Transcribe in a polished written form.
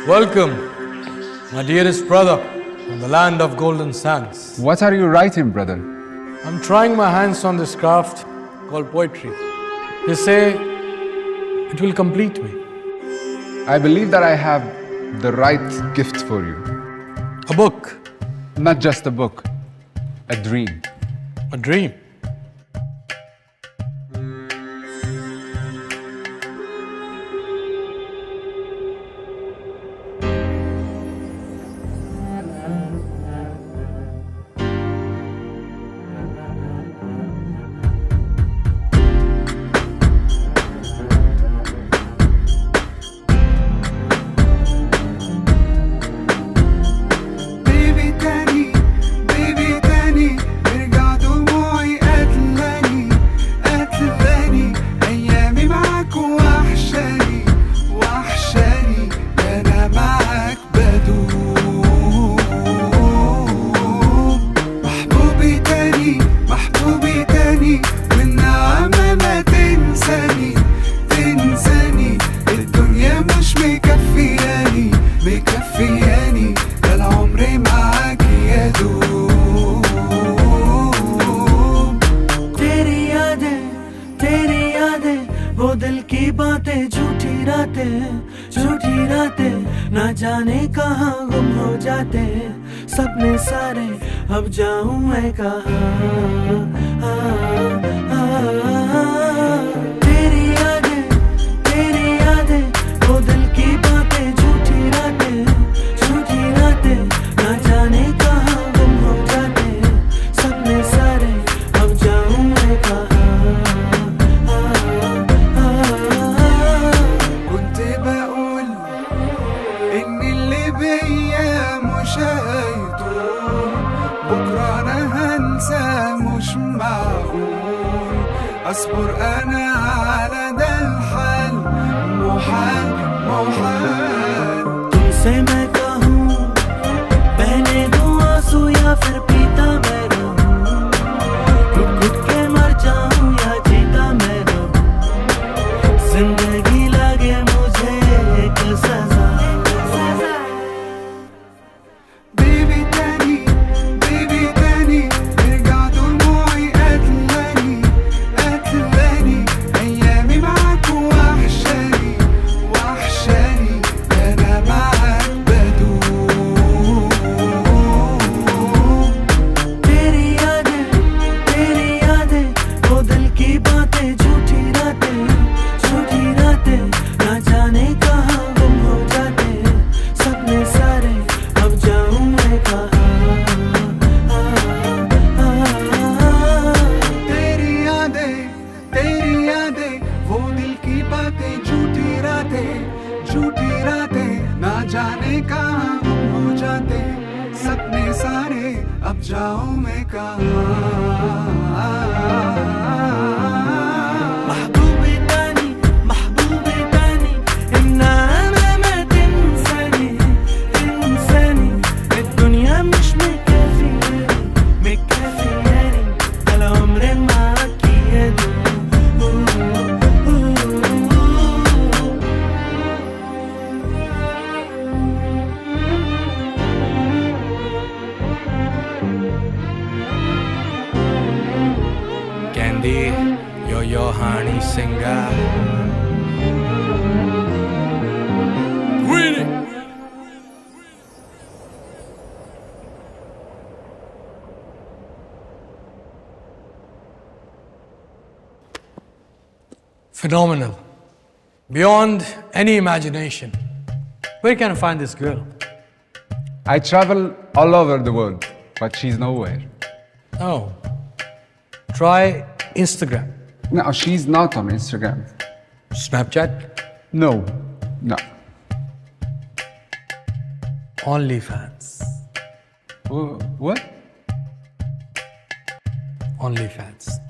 Welcome, my dearest brother from the land of golden sands. What are you writing, brother? I'm trying my hands on this craft called poetry. They say it will complete me. I believe that I have the right gift for you. A book, Not just a book, a dream. a dream. ना जाने कहाँ गुम हो जाते सपने सारे अब जाऊं मैं कहाँ तेरी यादें वो दिल की बातें झूठी रातें ना जाने कहाँ गुम हो जाते सपने सारे अब जाऊं मैं कहाँ أصبر أنا على ده الحال محال तुमसे मैं कहूँ बहने दूँ आंसू या फिर पीता मैं रहूँ घुट के मर जाऊँ या जीता मैं रहूँ जिंदगी लगे मुझे एक सजा जाने कहाँ गुम हो जाते सपने सारे अब जाऊं मैं कहाँ Yo honey singer Grini. Phenomenal. Beyond any imagination. Where can I find this girl? I travel all over the world, but she's nowhere. Oh. Try Instagram. No, she's not on Instagram. Snapchat? No. OnlyFans. What? OnlyFans.